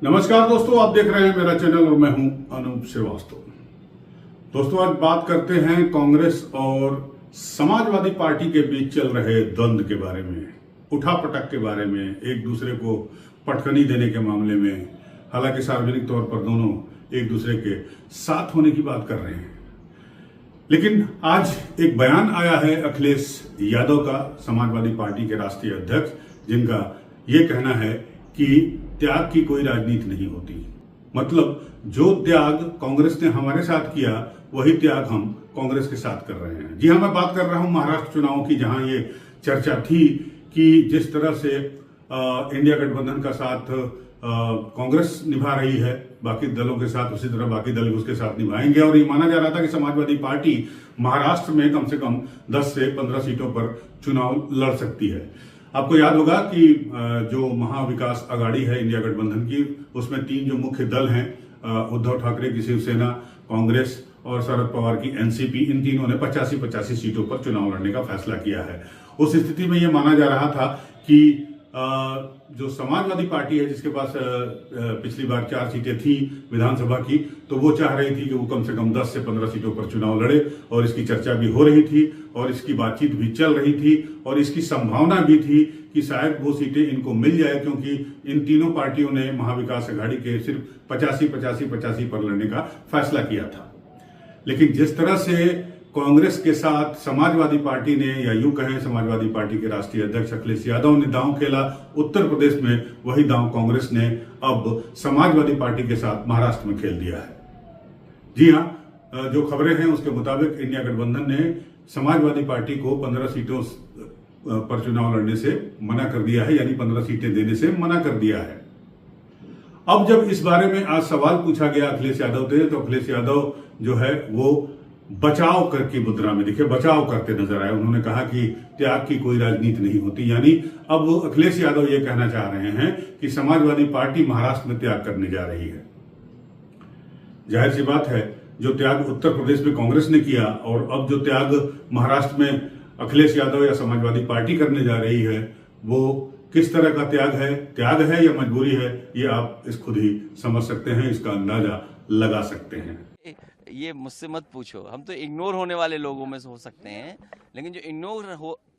नमस्कार दोस्तों, आप देख रहे हैं मेरा चैनल और मैं हूं अनूप श्रीवास्तव। दोस्तों, आज बात करते हैं कांग्रेस और समाजवादी पार्टी के बीच चल रहे द्वंद्व के बारे में, उठापटक के बारे में, एक दूसरे को पटखनी देने के मामले में। हालांकि सार्वजनिक तौर पर दोनों एक दूसरे के साथ होने की बात कर रहे हैं, लेकिन आज एक बयान आया है अखिलेश यादव का, समाजवादी पार्टी के राष्ट्रीय अध्यक्ष, जिनका ये कहना है कि त्याग की कोई राजनीति नहीं होती। मतलब जो त्याग कांग्रेस ने हमारे साथ किया वही त्याग हम कांग्रेस के साथ कर रहे हैं। जी हाँ, मैं बात कर रहा हूं महाराष्ट्र चुनावों की, जहां ये चर्चा थी कि जिस तरह से इंडिया गठबंधन का साथ कांग्रेस निभा रही है बाकी दलों के साथ, उसी तरह बाकी दल उसके साथ निभाएंगे। और ये माना जा रहा था कि समाजवादी पार्टी महाराष्ट्र में कम से कम 10 से 15 सीटों पर चुनाव लड़ सकती है। आपको याद होगा कि जो महाविकास अघाड़ी है इंडिया गठबंधन की, उसमें 3 जो मुख्य दल हैं, उद्धव ठाकरे की शिवसेना, कांग्रेस और शरद पवार की एनसीपी, इन तीनों ने 85-85 सीटों पर चुनाव लड़ने का फैसला किया है। उस स्थिति में यह माना जा रहा था कि जो समाजवादी पार्टी है, जिसके पास पिछली बार 4 सीटें थी विधानसभा की, तो वो चाह रही थी कि वो कम से कम 10 से 15 सीटों पर चुनाव लड़े, और इसकी चर्चा भी हो रही थी और इसकी बातचीत भी चल रही थी और इसकी संभावना भी थी कि शायद वो सीटें इनको मिल जाए, क्योंकि इन तीनों पार्टियों ने महाविकास अघाड़ी के सिर्फ 85-85-85 पर लड़ने का फैसला किया था। लेकिन जिस तरह से कांग्रेस के साथ समाजवादी पार्टी ने, या यूं कहें समाजवादी पार्टी के राष्ट्रीय अध्यक्ष अखिलेश यादव ने दांव खेला उत्तर प्रदेश में, वही दांव कांग्रेस ने अब समाजवादी पार्टी के साथ महाराष्ट्र में खेल दिया है। जी हां, जो खबरें हैं उसके मुताबिक इंडिया गठबंधन ने समाजवादी पार्टी को 15 सीटों पर चुनाव लड़ने से मना कर दिया है, यानी 15 सीटें देने से मना कर दिया है। अब जब इस बारे में आज सवाल पूछा गया अखिलेश यादव से, तो अखिलेश यादव जो है वो बचाव करके मुद्रा में दिखे, बचाव करते नजर आए। उन्होंने कहा कि त्याग की कोई राजनीति नहीं होती, यानी अब अखिलेश यादव ये कहना चाह रहे हैं कि समाजवादी पार्टी महाराष्ट्र में त्याग करने जा रही है। जाहिर सी बात है, जो त्याग उत्तर प्रदेश में कांग्रेस ने किया और अब जो त्याग महाराष्ट्र में अखिलेश यादव या समाजवादी पार्टी करने जा रही है, वो किस तरह का त्याग है या मजबूरी है, ये आप इस खुद ही समझ सकते हैं, इसका अंदाजा लगा सकते हैं। ये मुझसे मत पूछो, हम तो इग्नोर होने वाले लोगों में से हो सकते हैं, लेकिन जो इग्नोर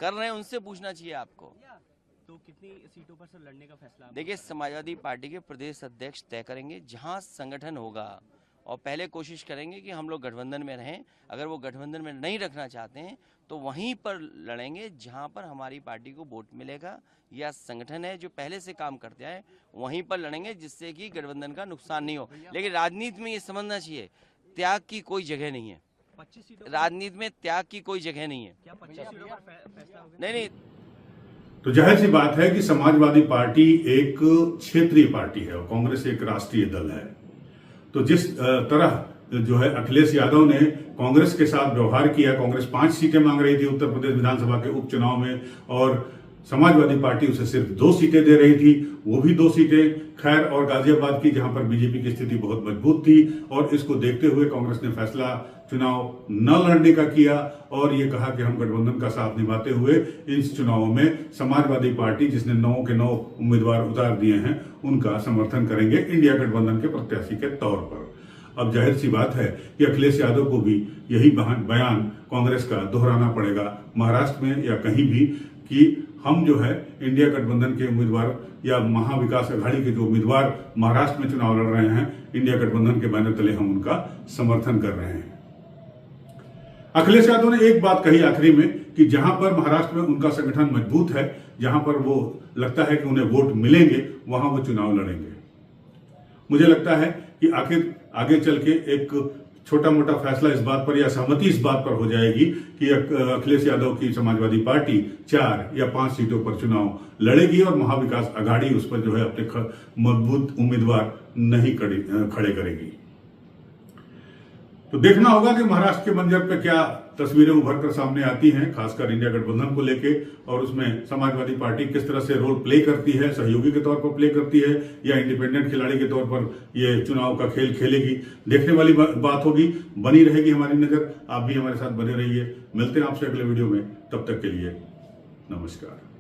कर रहे हैं उनसे पूछना चाहिए आपको। तो कितनी सीटों पर से लड़ने का फैसला? देखिए, समाजवादी पार्टी के प्रदेश अध्यक्ष तय करेंगे जहां संगठन होगा, और पहले कोशिश करेंगे कि हम लोग गठबंधन में रहें। अगर वो गठबंधन में नहीं रखना चाहते हैं तो वहीं पर लड़ेंगे जहां पर हमारी पार्टी को वोट मिलेगा, या संगठन है जो पहले से काम करते आए वहीं पर लड़ेंगे, जिससे कि गठबंधन का नुकसान नहीं हो। लेकिन राजनीति में ये समझना चाहिए, त्याग की कोई जगह नहीं है। 25 सीटों राजनीति में त्याग की कोई जगह नहीं है। क्या 25 सीटों पर फैसला हो गया? नहीं, तो जाहिर सी बात है कि समाजवादी पार्टी एक क्षेत्रीय पार्टी है और कांग्रेस एक राष्ट्रीय दल है। तो जिस तरह जो है अखिलेश यादव ने कांग्रेस के साथ व्यवहार किया, कांग्रेस 5 सीटें मांग रही थी उत्तर प्रदेश विधानसभा के उपचुनाव में, और समाजवादी पार्टी उसे सिर्फ 2 सीटें दे रही थी, वो भी 2 सीटें खैर और गाजियाबाद की, जहां पर बीजेपी की स्थिति बहुत मजबूत थी। और इसको देखते हुए कांग्रेस ने फैसला चुनाव न लड़ने का किया और ये कहा कि हम गठबंधन का साथ निभाते हुए इस चुनाव में समाजवादी पार्टी, जिसने 9 के 9 उम्मीदवार उतार दिए हैं, उनका समर्थन करेंगे इंडिया गठबंधन के प्रत्याशी के तौर पर। अब जाहिर सी बात है कि अखिलेश यादव को भी यही बयान कांग्रेस का दोहराना पड़ेगा महाराष्ट्र में या कहीं भी, कि हम जो है इंडिया गठबंधन के उम्मीदवार या महाविकास अघाड़ी के जो उम्मीदवार महाराष्ट्र में चुनाव लड़ रहे हैं, इंडिया गठबंधन के बैनर तले हम उनका समर्थन कर रहे हैं। अखिलेश यादव ने एक बात कही आखिरी में कि जहां पर महाराष्ट्र में उनका संगठन मजबूत है, जहां पर वो लगता है कि उन्हें वोट मिलेंगे, वहां वो चुनाव लड़ेंगे। मुझे लगता है कि आखिर आगे चल के एक छोटा मोटा फैसला इस बात पर या सहमति इस बात पर हो जाएगी कि अखिलेश यादव की समाजवादी पार्टी 4 या 5 सीटों पर चुनाव लड़ेगी और महाविकास अघाड़ी उस पर जो है अपने मजबूत उम्मीदवार नहीं खड़े करेगी। तो देखना होगा कि महाराष्ट्र के मंजर पे क्या तस्वीरें उभर कर सामने आती हैं, खासकर इंडिया गठबंधन को लेके, और उसमें समाजवादी पार्टी किस तरह से रोल प्ले करती है, सहयोगी के तौर पर प्ले करती है या इंडिपेंडेंट खिलाड़ी के तौर पर ये चुनाव का खेल खेलेगी। देखने वाली बात होगी, बनी रहेगी हमारी नजर। आप भी हमारे साथ बने रहिए। मिलते हैं आपसे अगले वीडियो में, तब तक के लिए नमस्कार।